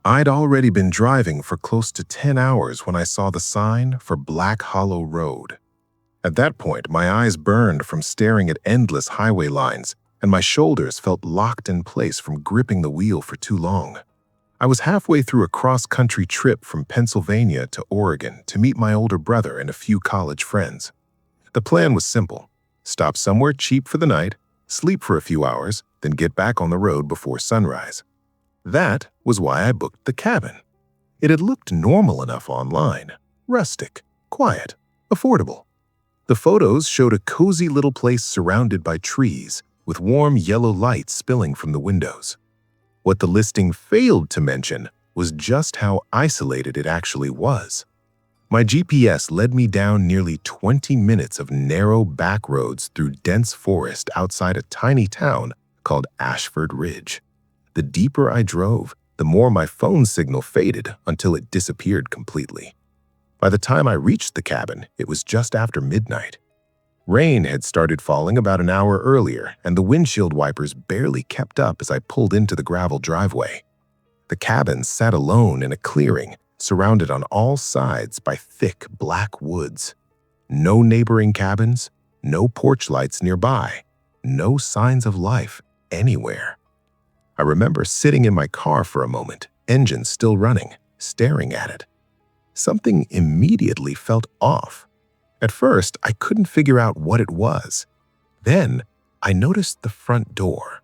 I'd already been driving for close to 10 hours when I saw the sign for Black Hollow Road. At that point, my eyes burned from staring at endless highway lines, and my shoulders felt locked in place from gripping the wheel for too long. I was halfway through a cross-country trip from Pennsylvania to Oregon to meet my older brother and a few college friends. The plan was simple: stop somewhere cheap for the night, sleep for a few hours, then get back on the road before sunrise. That was why I booked the cabin. It had looked normal enough online: rustic, quiet, affordable. The photos showed a cozy little place surrounded by trees, with warm yellow light spilling from the windows. What the listing failed to mention was just how isolated it actually was. My GPS led me down nearly 20 minutes of narrow back roads through dense forest outside a tiny town called Ashford Ridge. The deeper I drove, the more my phone signal faded until it disappeared completely. By the time I reached the cabin, it was just after midnight. Rain had started falling about an hour earlier, and the windshield wipers barely kept up as I pulled into the gravel driveway. The cabin sat alone in a clearing, surrounded on all sides by thick black woods. No neighboring cabins, no porch lights nearby, no signs of life anywhere. I remember sitting in my car for a moment, engine still running, staring at it. Something immediately felt off. At first, I couldn't figure out what it was. Then, I noticed the front door.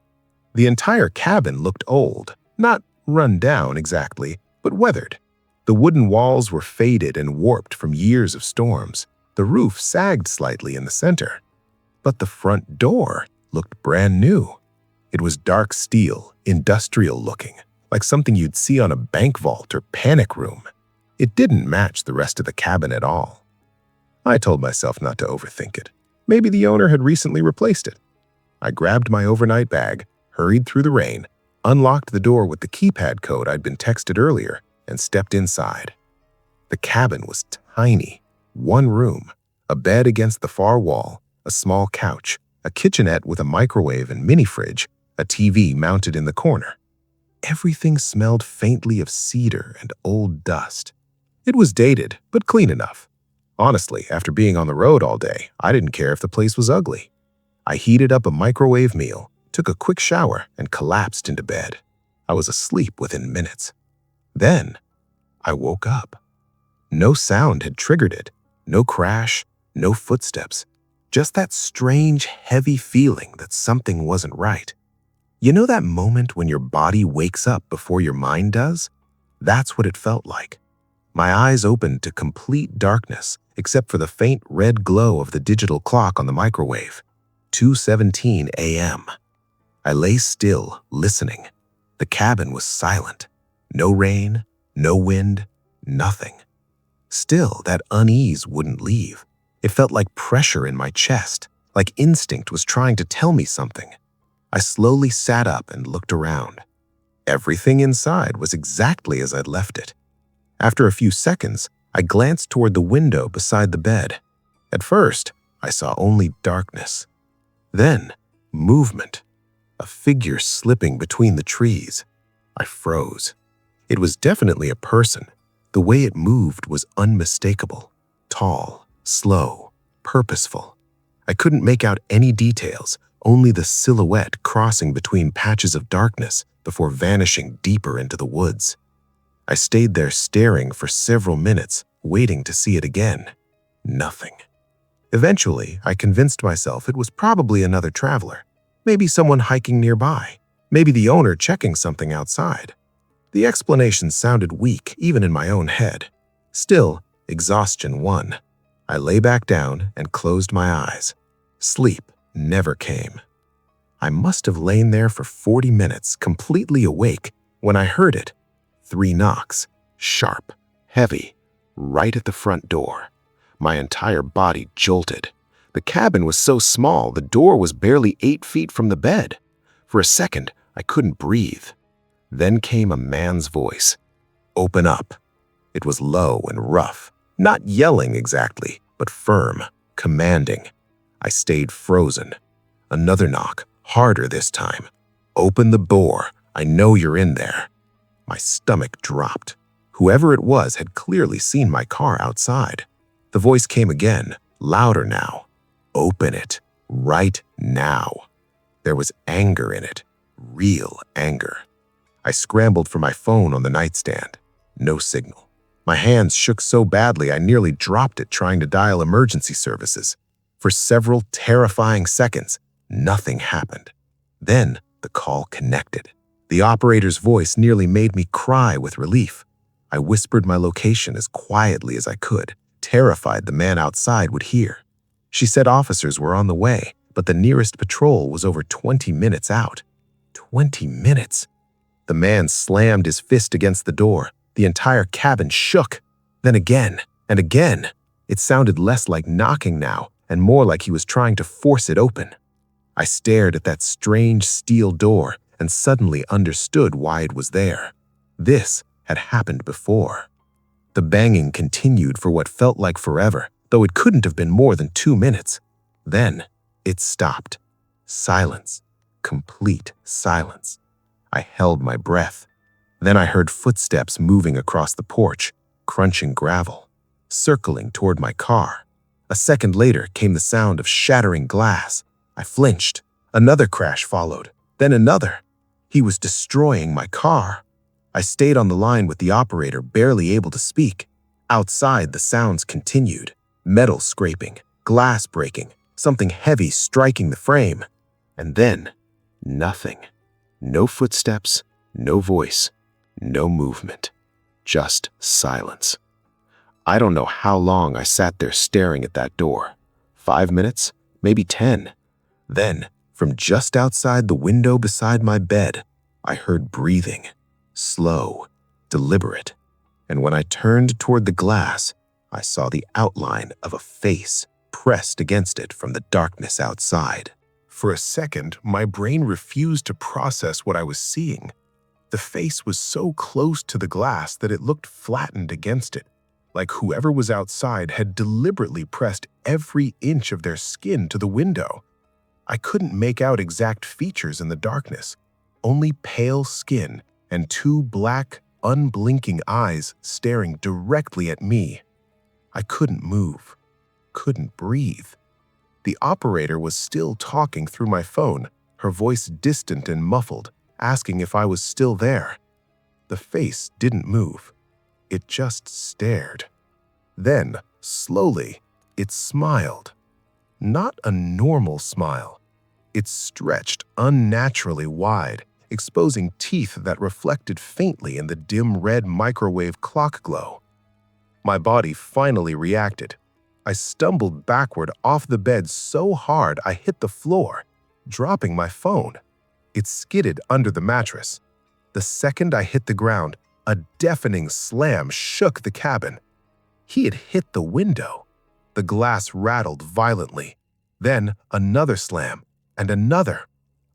The entire cabin looked old, not run down exactly, but weathered. The wooden walls were faded and warped from years of storms. The roof sagged slightly in the center. But the front door looked brand new. It was dark steel, industrial looking, like something you'd see on a bank vault or panic room. It didn't match the rest of the cabin at all. I told myself not to overthink it. Maybe the owner had recently replaced it. I grabbed my overnight bag, hurried through the rain, unlocked the door with the keypad code I'd been texted earlier, and stepped inside. The cabin was tiny. One room, a bed against the far wall, a small couch, a kitchenette with a microwave and mini fridge, a TV mounted in the corner. Everything smelled faintly of cedar and old dust. It was dated, but clean enough. Honestly, after being on the road all day, I didn't care if the place was ugly. I heated up a microwave meal, took a quick shower, and collapsed into bed. I was asleep within minutes. Then, I woke up. No sound had triggered it. No crash, no footsteps. Just that strange, heavy feeling that something wasn't right. You know that moment when your body wakes up before your mind does? That's what it felt like. My eyes opened to complete darkness, except for the faint red glow of the digital clock on the microwave. 2:17 a.m. I lay still, listening. The cabin was silent. No rain, no wind, nothing. Still, that unease wouldn't leave. It felt like pressure in my chest, like instinct was trying to tell me something. I slowly sat up and looked around. Everything inside was exactly as I'd left it. After a few seconds, I glanced toward the window beside the bed. At first, I saw only darkness. Then, movement. A figure slipping between the trees. I froze. It was definitely a person. The way it moved was unmistakable. Tall, slow, purposeful. I couldn't make out any details, only the silhouette crossing between patches of darkness before vanishing deeper into the woods. I stayed there staring for several minutes, waiting to see it again. Nothing. Eventually, I convinced myself it was probably another traveler. Maybe someone hiking nearby. Maybe the owner checking something outside. The explanation sounded weak, even in my own head. Still, exhaustion won. I lay back down and closed my eyes. Sleep never came. I must have lain there for 40 minutes, completely awake, when I heard it. 3 knocks, sharp, heavy, right at the front door. My entire body jolted. The cabin was so small, the door was barely 8 feet from the bed. For a second, I couldn't breathe. Then came a man's voice. "Open up." It was low and rough, not yelling exactly, but firm, commanding. I stayed frozen. Another knock, harder this time. "Open the door. I know you're in there." My stomach dropped. Whoever it was had clearly seen my car outside. The voice came again, louder now. "Open it, right now." There was anger in it, real anger. I scrambled for my phone on the nightstand. No signal. My hands shook so badly I nearly dropped it trying to dial emergency services. For several terrifying seconds, nothing happened. Then the call connected. The operator's voice nearly made me cry with relief. I whispered my location as quietly as I could, terrified the man outside would hear. She said officers were on the way, but the nearest patrol was over 20 minutes out. 20 minutes? The man slammed his fist against the door. The entire cabin shook. Then again and again. It sounded less like knocking now and more like he was trying to force it open. I stared at that strange steel door and suddenly understood why it was there. This had happened before. The banging continued for what felt like forever, though it couldn't have been more than 2 minutes. Then it stopped. Silence. Complete silence. I held my breath. Then I heard footsteps moving across the porch, crunching gravel, circling toward my car. A second later came the sound of shattering glass. I flinched. Another crash followed, then another. He was destroying my car. I stayed on the line with the operator, barely able to speak. Outside, the sounds continued. Metal scraping, glass breaking, something heavy striking the frame. And then, nothing. No footsteps, no voice, no movement. Just silence. I don't know how long I sat there staring at that door. 5 minutes? Maybe 10. Then, from just outside the window beside my bed, I heard breathing. Slow, deliberate. And when I turned toward the glass, I saw the outline of a face pressed against it from the darkness outside. For a second, my brain refused to process what I was seeing. The face was so close to the glass that it looked flattened against it, like whoever was outside had deliberately pressed every inch of their skin to the window. I couldn't make out exact features in the darkness, only pale skin and 2 black, unblinking eyes staring directly at me. I couldn't move, couldn't breathe. The operator was still talking through my phone, her voice distant and muffled, asking if I was still there. The face didn't move. It just stared. Then, slowly, it smiled. Not a normal smile. It stretched unnaturally wide, exposing teeth that reflected faintly in the dim red microwave clock glow. My body finally reacted. I stumbled backward off the bed so hard I hit the floor, dropping my phone. It skidded under the mattress. The second I hit the ground, a deafening slam shook the cabin. He had hit the window. The glass rattled violently. Then another slam, and another.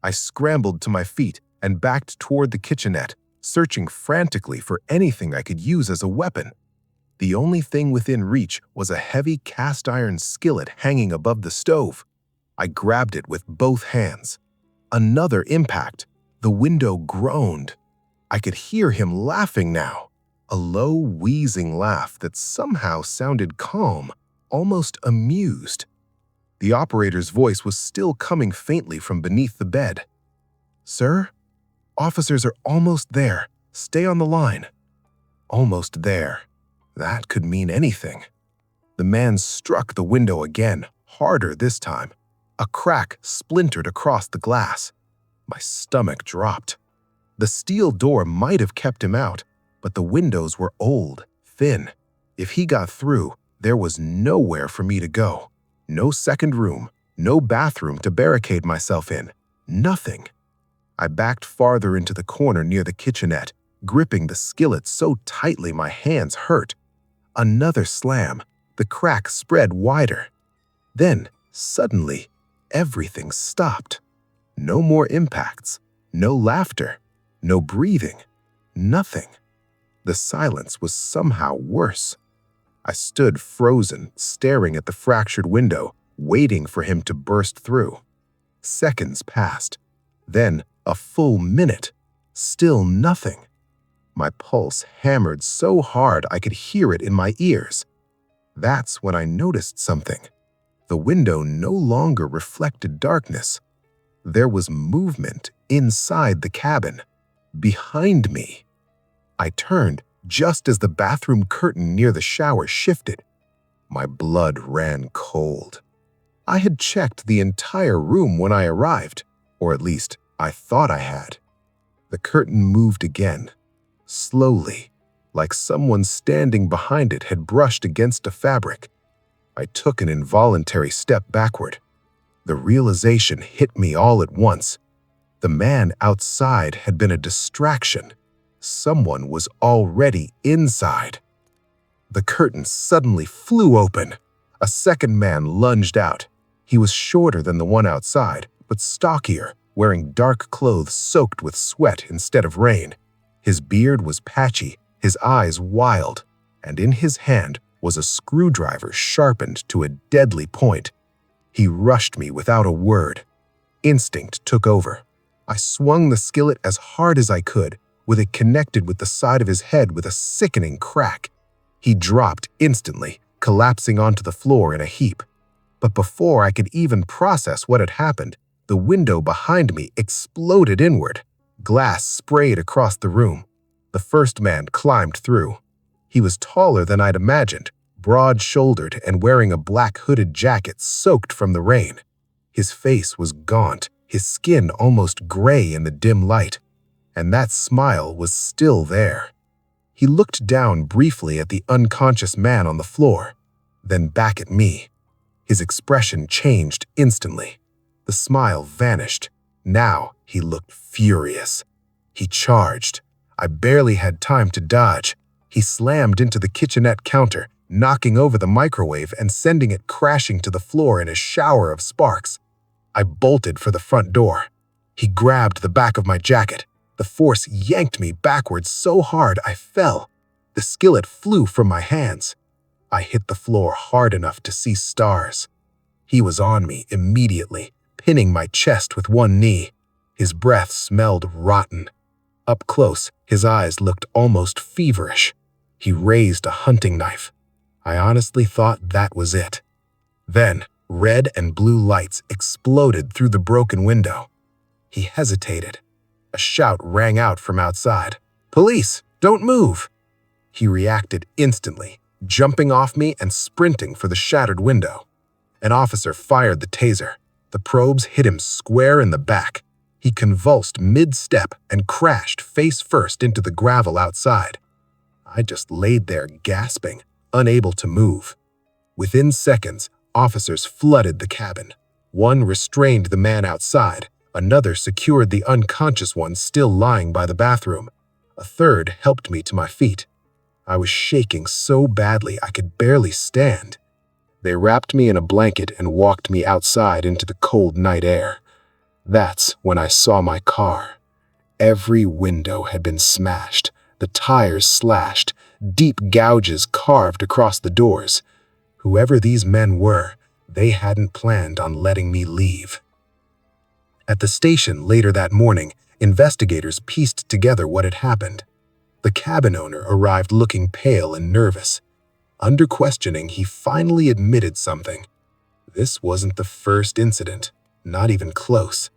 I scrambled to my feet and backed toward the kitchenette, searching frantically for anything I could use as a weapon. The only thing within reach was a heavy cast-iron skillet hanging above the stove. I grabbed it with both hands. Another impact. The window groaned. I could hear him laughing now, a low, wheezing laugh that somehow sounded calm, almost amused. The operator's voice was still coming faintly from beneath the bed. "Sir, officers are almost there. Stay on the line." Almost there. That could mean anything. The man struck the window again, harder this time. A crack splintered across the glass. My stomach dropped. The steel door might have kept him out, but the windows were old, thin. If he got through, there was nowhere for me to go. No second room, no bathroom to barricade myself in. Nothing. I backed farther into the corner near the kitchenette, gripping the skillet so tightly my hands hurt. Another slam. The crack spread wider. Then, suddenly, everything stopped. No more impacts, no laughter, no breathing, nothing. The silence was somehow worse. I stood frozen, staring at the fractured window, waiting for him to burst through. Seconds passed. Then a full minute. Still nothing. My pulse hammered so hard I could hear it in my ears. That's when I noticed something. The window no longer reflected darkness. There was movement inside the cabin, behind me. I turned just as the bathroom curtain near the shower shifted. My blood ran cold. I had checked the entire room when I arrived, or at least I thought I had. The curtain moved again, slowly, like someone standing behind it had brushed against a fabric. I took an involuntary step backward. The realization hit me all at once. The man outside had been a distraction. Someone was already inside. The curtain suddenly flew open. A second man lunged out. He was shorter than the one outside, but stockier, wearing dark clothes soaked with sweat instead of rain. His beard was patchy, his eyes wild, and in his hand was a screwdriver sharpened to a deadly point. He rushed me without a word. Instinct took over. I swung the skillet as hard as I could, with it connected with the side of his head with a sickening crack. He dropped instantly, collapsing onto the floor in a heap. But before I could even process what had happened, the window behind me exploded inward. Glass sprayed across the room. The first man climbed through. He was taller than I'd imagined, broad-shouldered and wearing a black hooded jacket soaked from the rain. His face was gaunt, his skin almost gray in the dim light, and that smile was still there. He looked down briefly at the unconscious man on the floor, then back at me. His expression changed instantly. The smile vanished. Now he looked furious. He charged. I barely had time to dodge. He slammed into the kitchenette counter, knocking over the microwave and sending it crashing to the floor in a shower of sparks. I bolted for the front door. He grabbed the back of my jacket. The force yanked me backwards so hard I fell. The skillet flew from my hands. I hit the floor hard enough to see stars. He was on me immediately, pinning my chest with one knee. His breath smelled rotten. Up close, his eyes looked almost feverish. He raised a hunting knife. I honestly thought that was it. Then, red and blue lights exploded through the broken window. He hesitated. A shout rang out from outside. "Police! Don't move!" He reacted instantly, jumping off me and sprinting for the shattered window. An officer fired the taser. The probes hit him square in the back. He convulsed mid-step and crashed face first into the gravel outside. I just laid there gasping, unable to move. Within seconds, officers flooded the cabin. One restrained the man outside. Another secured the unconscious one still lying by the bathroom. A third helped me to my feet. I was shaking so badly I could barely stand. They wrapped me in a blanket and walked me outside into the cold night air. That's when I saw my car. Every window had been smashed, the tires slashed, deep gouges carved across the doors. Whoever these men were, they hadn't planned on letting me leave. At the station later that morning, investigators pieced together what had happened. The cabin owner arrived looking pale and nervous. Under questioning, he finally admitted something. This wasn't the first incident, not even close.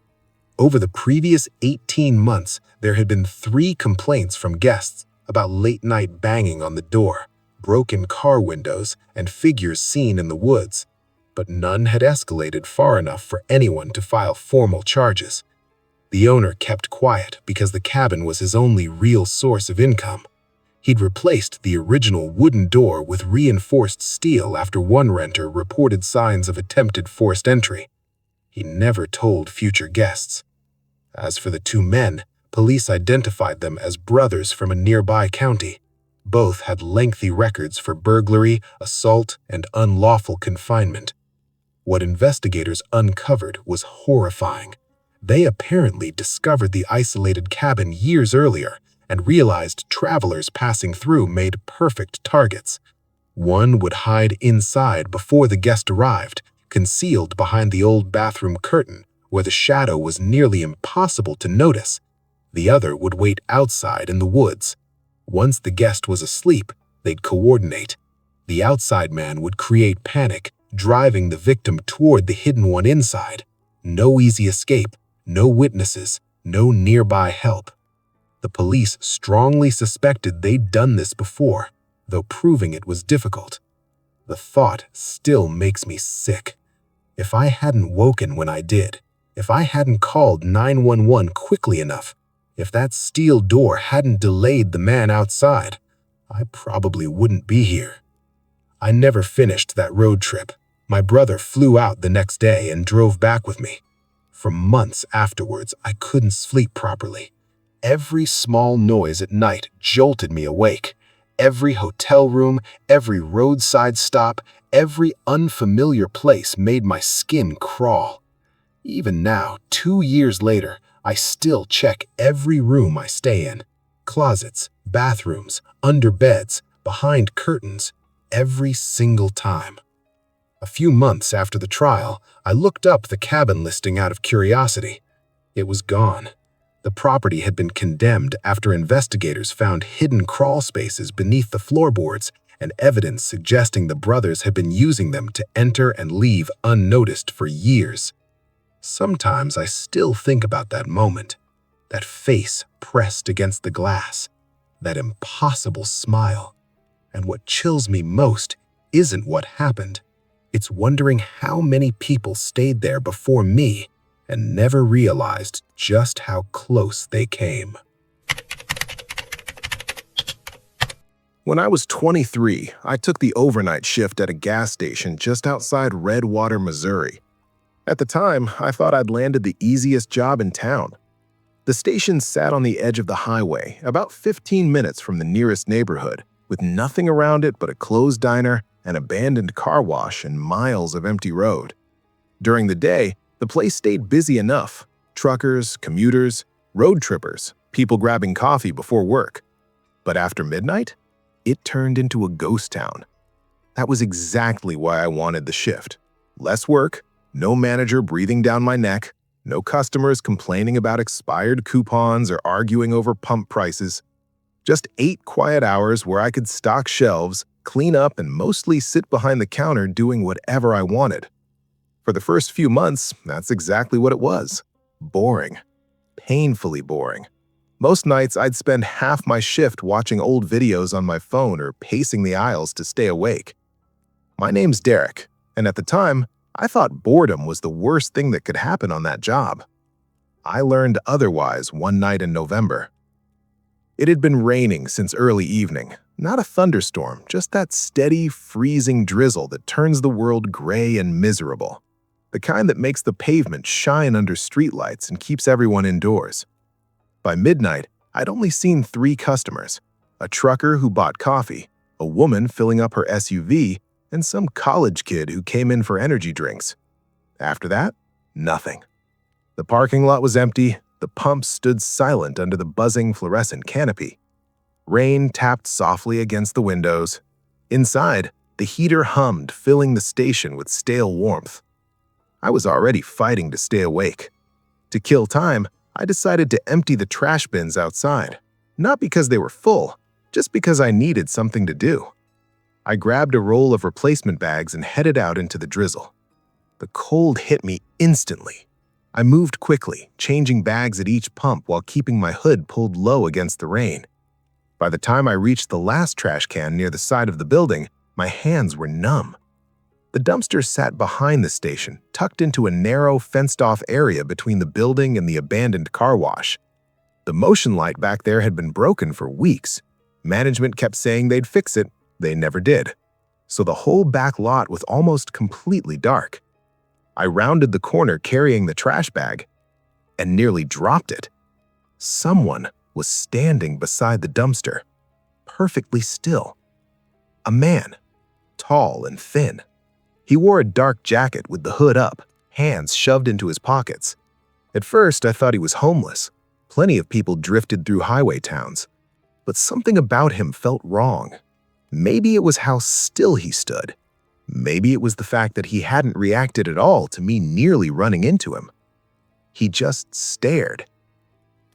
Over the previous 18 months, there had been 3 complaints from guests about late-night banging on the door, broken car windows, and figures seen in the woods, but none had escalated far enough for anyone to file formal charges. The owner kept quiet because the cabin was his only real source of income. He'd replaced the original wooden door with reinforced steel after one renter reported signs of attempted forced entry. He never told future guests. As for the 2 men, police identified them as brothers from a nearby county. Both had lengthy records for burglary, assault, and unlawful confinement. What investigators uncovered was horrifying. They apparently discovered the isolated cabin years earlier and realized travelers passing through made perfect targets. One would hide inside before the guest arrived, concealed behind the old bathroom curtain where the shadow was nearly impossible to notice. The other would wait outside in the woods. Once the guest was asleep, they'd coordinate. The outside man would create panic, driving the victim toward the hidden one inside. No easy escape, no witnesses, no nearby help. The police strongly suspected they'd done this before, though proving it was difficult. The thought still makes me sick. If I hadn't woken when I did, if I hadn't called 911 quickly enough, if that steel door hadn't delayed the man outside, I probably wouldn't be here. I never finished that road trip. My brother flew out the next day and drove back with me. For months afterwards, I couldn't sleep properly. Every small noise at night jolted me awake. Every hotel room, every roadside stop, every unfamiliar place made my skin crawl. Even now, 2 years later, I still check every room I stay in. Closets, bathrooms, under beds, behind curtains, every single time. A few months after the trial, I looked up the cabin listing out of curiosity. It was gone. The property had been condemned after investigators found hidden crawl spaces beneath the floorboards and evidence suggesting the brothers had been using them to enter and leave unnoticed for years. Sometimes I still think about that moment, that face pressed against the glass, that impossible smile. And what chills me most isn't what happened. It's wondering how many people stayed there before me and never realized just how close they came. When I was 23, I took the overnight shift at a gas station just outside Redwater, Missouri. At the time, I thought I'd landed the easiest job in town. The station sat on the edge of the highway, about 15 minutes from the nearest neighborhood, with nothing around it but a closed diner, an abandoned car wash, and miles of empty road. During the day, the place stayed busy enough. Truckers, commuters, road trippers, people grabbing coffee before work. But after midnight, it turned into a ghost town. That was exactly why I wanted the shift. Less work, no manager breathing down my neck, no customers complaining about expired coupons or arguing over pump prices. Just 8 quiet hours where I could stock shelves, clean up, and mostly sit behind the counter doing whatever I wanted. For the first few months, that's exactly what it was. Boring. Painfully boring. Most nights, I'd spend half my shift watching old videos on my phone or pacing the aisles to stay awake. My name's Derek, and at the time, I thought boredom was the worst thing that could happen on that job. I learned otherwise one night in November. It had been raining since early evening. Not a thunderstorm, just that steady, freezing drizzle that turns the world gray and miserable. The kind that makes the pavement shine under streetlights and keeps everyone indoors. By midnight, I'd only seen 3 customers: a trucker who bought coffee, a woman filling up her SUV, and some college kid who came in for energy drinks. After that, nothing. The parking lot was empty, the pumps stood silent under the buzzing fluorescent canopy. Rain tapped softly against the windows. Inside, the heater hummed, filling the station with stale warmth. I was already fighting to stay awake. To kill time, I decided to empty the trash bins outside, not because they were full, just because I needed something to do. I grabbed a roll of replacement bags and headed out into the drizzle. The cold hit me instantly. I moved quickly, changing bags at each pump while keeping my hood pulled low against the rain. By the time I reached the last trash can near the side of the building, my hands were numb. The dumpster sat behind the station, tucked into a narrow, fenced-off area between the building and the abandoned car wash. The motion light back there had been broken for weeks. Management kept saying they'd fix it. They never did. So the whole back lot was almost completely dark. I rounded the corner carrying the trash bag and nearly dropped it. Someone was standing beside the dumpster, perfectly still. A man, tall and thin. He wore a dark jacket with the hood up, hands shoved into his pockets. At first, I thought he was homeless. Plenty of people drifted through highway towns. But something about him felt wrong. Maybe it was how still he stood. Maybe it was the fact that he hadn't reacted at all to me nearly running into him. He just stared.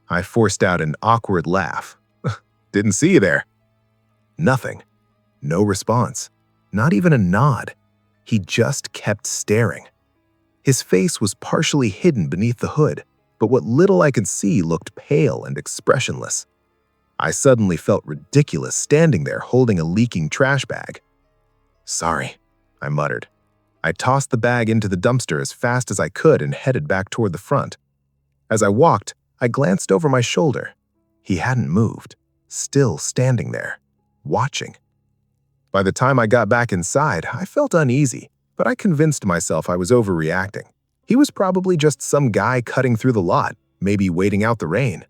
I forced out an awkward laugh. Didn't see you there." Nothing. No response. Not even a nod. He just kept staring. His face was partially hidden beneath the hood, but what little I could see looked pale and expressionless. I suddenly felt ridiculous standing there holding a leaking trash bag. "Sorry," I muttered. I tossed the bag into the dumpster as fast as I could and headed back toward the front. As I walked, I glanced over my shoulder. He hadn't moved, still standing there, watching. By the time I got back inside, I felt uneasy, but I convinced myself I was overreacting. He was probably just some guy cutting through the lot, maybe waiting out the rain.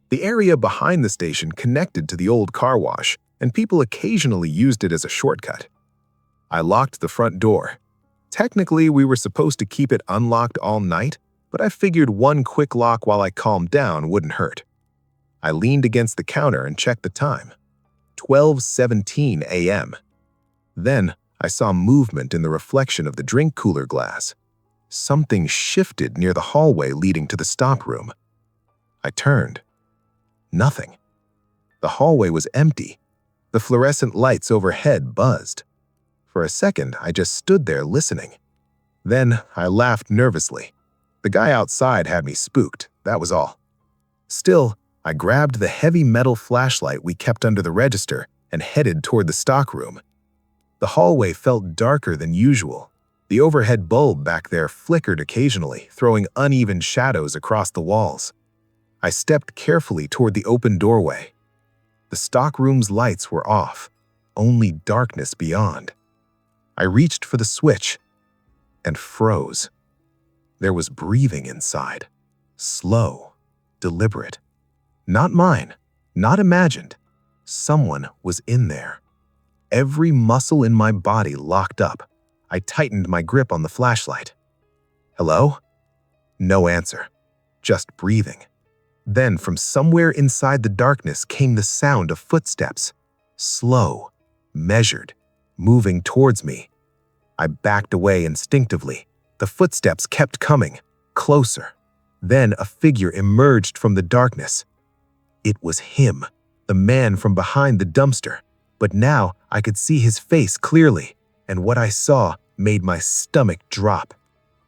The area behind the station connected to the old car wash, and people occasionally used it as a shortcut. I locked the front door. Technically, we were supposed to keep it unlocked all night, but I figured one quick lock while I calmed down wouldn't hurt. I leaned against the counter and checked the time. 12:17 a.m. Then I saw movement in the reflection of the drink cooler glass. Something shifted near the hallway leading to the stop room. I turned. Nothing. The hallway was empty. The fluorescent lights overhead buzzed. For a second, I just stood there listening. Then I laughed nervously. The guy outside had me spooked, that was all. Still, I grabbed the heavy metal flashlight we kept under the register and headed toward the stockroom. The hallway felt darker than usual. The overhead bulb back there flickered occasionally, throwing uneven shadows across the walls. I stepped carefully toward the open doorway. The stockroom's lights were off, only darkness beyond. I reached for the switch and froze. There was breathing inside, slow, deliberate. Not mine, not imagined. Someone was in there. Every muscle in my body locked up. I tightened my grip on the flashlight. "Hello?" No answer, just breathing. Then from somewhere inside the darkness came the sound of footsteps. Slow, measured, moving towards me. I backed away instinctively. The footsteps kept coming, closer. Then a figure emerged from the darkness. It was him, the man from behind the dumpster. But now I could see his face clearly, and what I saw made my stomach drop.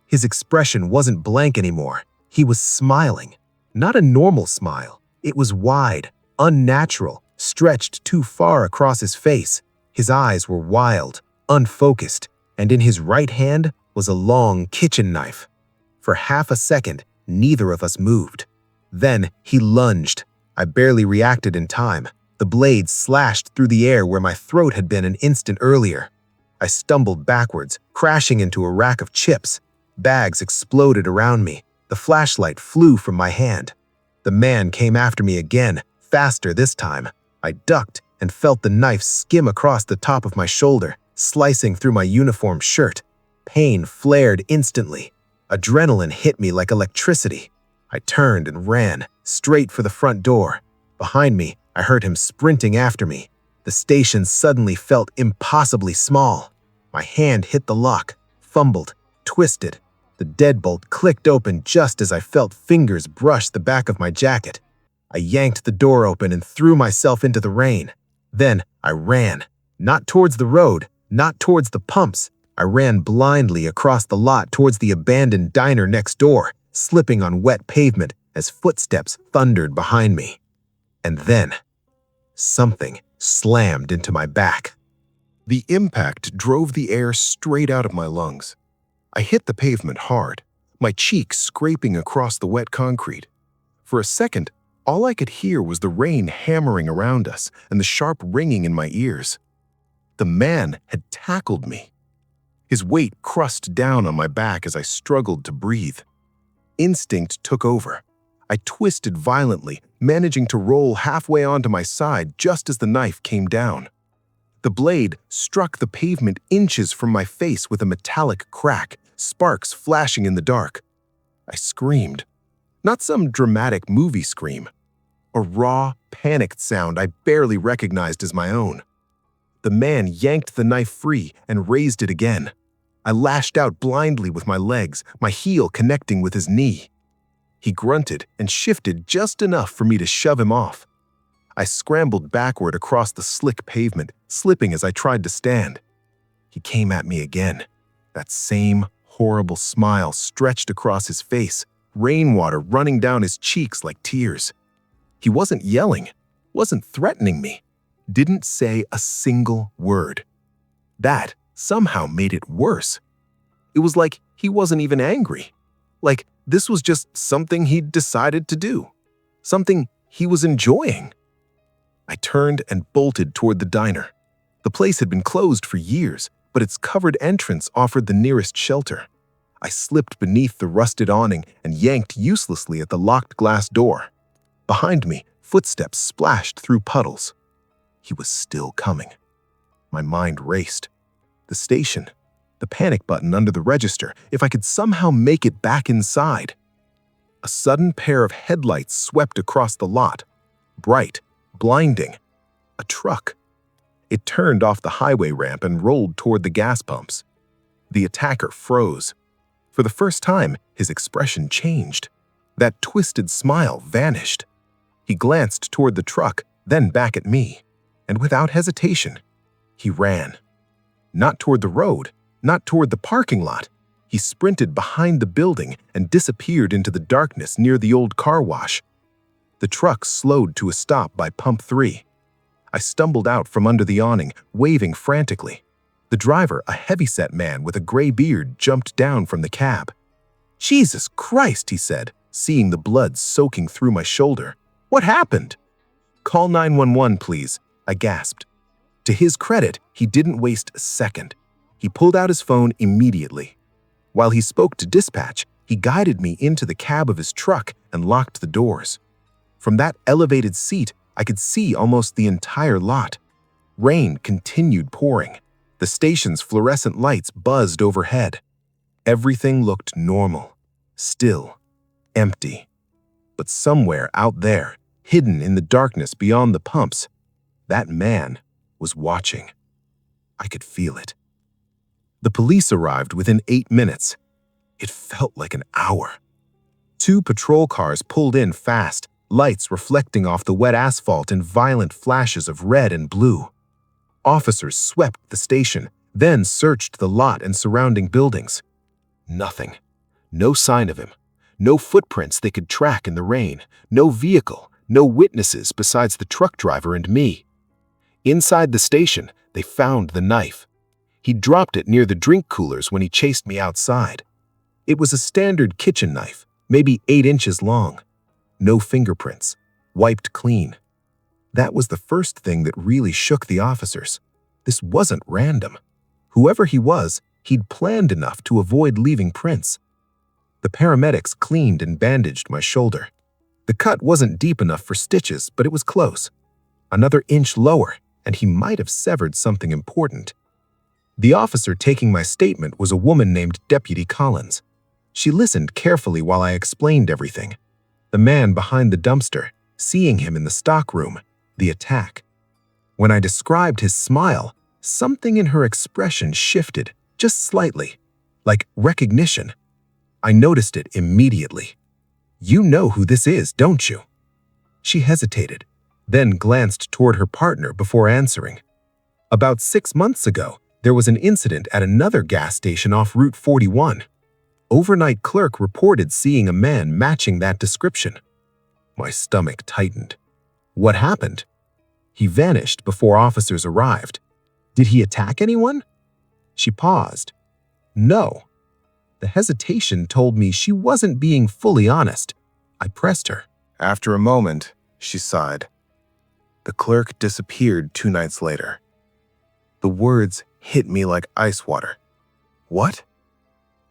His expression wasn't blank anymore. He was smiling. Not a normal smile. It was wide, unnatural, stretched too far across his face. His eyes were wild, unfocused, and in his right hand was a long kitchen knife. For half a second, neither of us moved. Then he lunged. I barely reacted in time. The blade slashed through the air where my throat had been an instant earlier. I stumbled backwards, crashing into a rack of chips. Bags exploded around me. The flashlight flew from my hand. The man came after me again, faster this time. I ducked and felt the knife skim across the top of my shoulder, slicing through my uniform shirt. Pain flared instantly. Adrenaline hit me like electricity. I turned and ran, straight for the front door. Behind me, I heard him sprinting after me. The station suddenly felt impossibly small. My hand hit the lock, fumbled, twisted. The deadbolt clicked open just as I felt fingers brush the back of my jacket. I yanked the door open and threw myself into the rain. Then I ran, not towards the road, not towards the pumps. I ran blindly across the lot towards the abandoned diner next door, slipping on wet pavement as footsteps thundered behind me. And then, something slammed into my back. The impact drove the air straight out of my lungs. I hit the pavement hard, my cheek scraping across the wet concrete. For a second, all I could hear was the rain hammering around us and the sharp ringing in my ears. The man had tackled me. His weight crushed down on my back as I struggled to breathe. Instinct took over. I twisted violently, managing to roll halfway onto my side just as the knife came down. The blade struck the pavement inches from my face with a metallic crack, sparks flashing in the dark. I screamed. Not some dramatic movie scream. A raw, panicked sound I barely recognized as my own. The man yanked the knife free and raised it again. I lashed out blindly with my legs, my heel connecting with his knee. He grunted and shifted just enough for me to shove him off. I scrambled backward across the slick pavement, slipping as I tried to stand. He came at me again. That same horrible smile stretched across his face, rainwater running down his cheeks like tears. He wasn't yelling, wasn't threatening me, didn't say a single word. That somehow made it worse. It was like he wasn't even angry. Like this was just something he'd decided to do. Something he was enjoying. I turned and bolted toward the diner. The place had been closed for years, but its covered entrance offered the nearest shelter. I slipped beneath the rusted awning and yanked uselessly at the locked glass door. Behind me, footsteps splashed through puddles. He was still coming. My mind raced. The station, the panic button under the register, if I could somehow make it back inside. A sudden pair of headlights swept across the lot. Bright, blinding. A truck. It turned off the highway ramp and rolled toward the gas pumps. The attacker froze. For the first time, his expression changed. That twisted smile vanished. He glanced toward the truck, then back at me. And without hesitation, he ran. Not toward the road, not toward the parking lot. He sprinted behind the building and disappeared into the darkness near the old car wash. The truck slowed to a stop by pump 3. I stumbled out from under the awning, waving frantically. The driver, a heavy-set man with a gray beard, jumped down from the cab. "Jesus Christ," he said, seeing the blood soaking through my shoulder. "What happened?" "Call 911, please," I gasped. To his credit, he didn't waste a second. He pulled out his phone immediately. While he spoke to dispatch, he guided me into the cab of his truck and locked the doors. From that elevated seat, I could see almost the entire lot. Rain continued pouring. The station's fluorescent lights buzzed overhead. Everything looked normal, still, empty. But somewhere out there, hidden in the darkness beyond the pumps, that man was watching. I could feel it. The police arrived within 8 minutes. It felt like an hour. 2 patrol cars pulled in fast, lights reflecting off the wet asphalt in violent flashes of red and blue. Officers swept the station, then searched the lot and surrounding buildings. Nothing. No sign of him. No footprints they could track in the rain. No vehicle. No witnesses besides the truck driver and me. Inside the station, they found the knife. He dropped it near the drink coolers when he chased me outside. It was a standard kitchen knife, maybe 8 inches long. No fingerprints. Wiped clean. That was the first thing that really shook the officers. This wasn't random. Whoever he was, he'd planned enough to avoid leaving prints. The paramedics cleaned and bandaged my shoulder. The cut wasn't deep enough for stitches, but it was close. Another inch lower, and he might have severed something important. The officer taking my statement was a woman named Deputy Collins. She listened carefully while I explained everything. The man behind the dumpster, seeing him in the stockroom, the attack. When I described his smile, something in her expression shifted, just slightly, like recognition. I noticed it immediately. "You know who this is, don't you?" She hesitated, then glanced toward her partner before answering. "About 6 months ago, there was an incident at another gas station off Route 41. Overnight clerk reported seeing a man matching that description." My stomach tightened. "What happened?" "He vanished before officers arrived." "Did he attack anyone?" She paused. "No." The hesitation told me she wasn't being fully honest. I pressed her. After a moment, she sighed. "The clerk disappeared 2 nights later." The words hit me like ice water. "What?"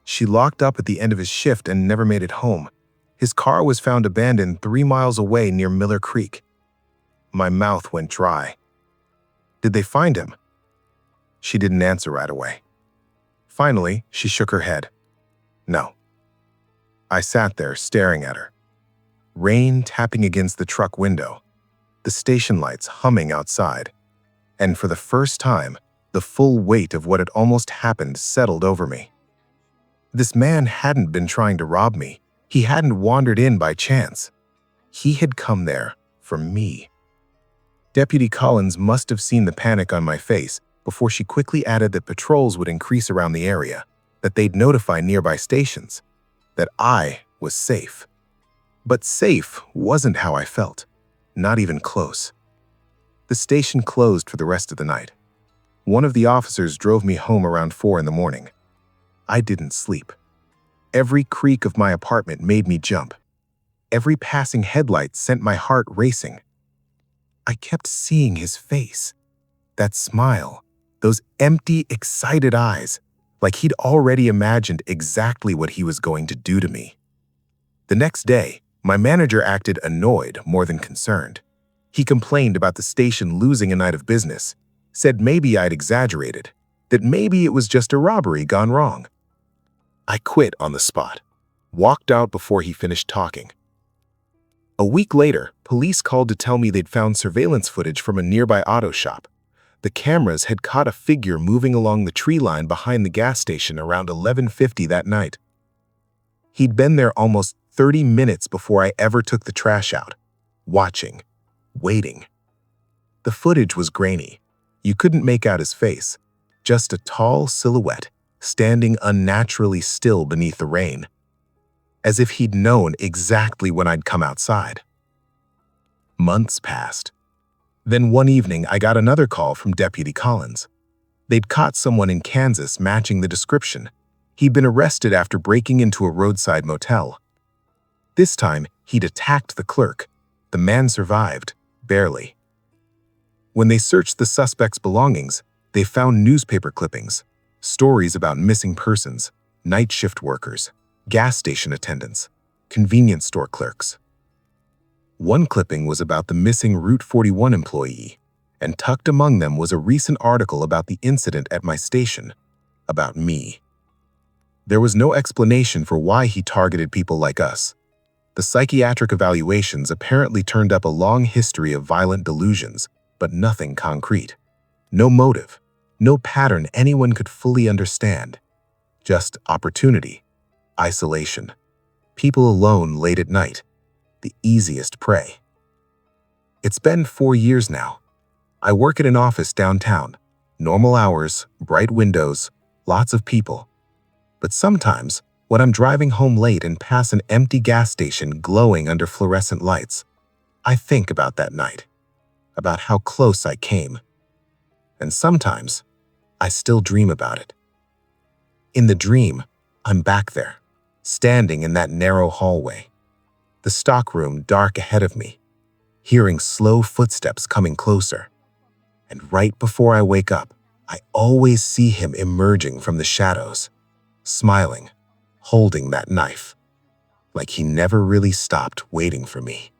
"She locked up at the end of his shift and never made it home. His car was found abandoned 3 miles away near Miller Creek." My mouth went dry. "Did they find him?" She didn't answer right away. Finally, she shook her head. "No." I sat there staring at her. Rain tapping against the truck window, the station lights humming outside, and for the first time, the full weight of what had almost happened settled over me. This man hadn't been trying to rob me. He hadn't wandered in by chance. He had come there for me. Deputy Collins must have seen the panic on my face before she quickly added that patrols would increase around the area, that they'd notify nearby stations, that I was safe. But safe wasn't how I felt, not even close. The station closed for the rest of the night. One of the officers drove me home around 4 in the morning. I didn't sleep. Every creak of my apartment made me jump. Every passing headlight sent my heart racing. I kept seeing his face, that smile, those empty, excited eyes, like he'd already imagined exactly what he was going to do to me. The next day, my manager acted annoyed more than concerned. He complained about the station losing a night of business, said maybe I'd exaggerated, that maybe it was just a robbery gone wrong. I quit on the spot, walked out before he finished talking. A week later, police called to tell me they'd found surveillance footage from a nearby auto shop. The cameras had caught a figure moving along the tree line behind the gas station around 11:50 that night. He'd been there almost 30 minutes before I ever took the trash out, watching, waiting. The footage was grainy. You couldn't make out his face, just a tall silhouette standing unnaturally still beneath the rain, as if he'd known exactly when I'd come outside. Months passed. Then one evening, I got another call from Deputy Collins. They'd caught someone in Kansas matching the description. He'd been arrested after breaking into a roadside motel. This time, he'd attacked the clerk. The man survived, barely. When they searched the suspect's belongings, they found newspaper clippings, stories about missing persons, night shift workers, gas station attendants, convenience store clerks. One clipping was about the missing Route 41 employee, and tucked among them was a recent article about the incident at my station, about me. There was no explanation for why he targeted people like us. The psychiatric evaluations apparently turned up a long history of violent delusions, but nothing concrete. No motive, no pattern anyone could fully understand. Just opportunity, isolation, people alone late at night, the easiest prey. It's been 4 years now. I work at an office downtown. Normal hours, bright windows, lots of people. But sometimes, when I'm driving home late and pass an empty gas station glowing under fluorescent lights, I think about that night, about how close I came. And sometimes, I still dream about it. In the dream, I'm back there, standing in that narrow hallway, the stockroom dark ahead of me, hearing slow footsteps coming closer. And right before I wake up, I always see him emerging from the shadows, smiling, holding that knife, like he never really stopped waiting for me.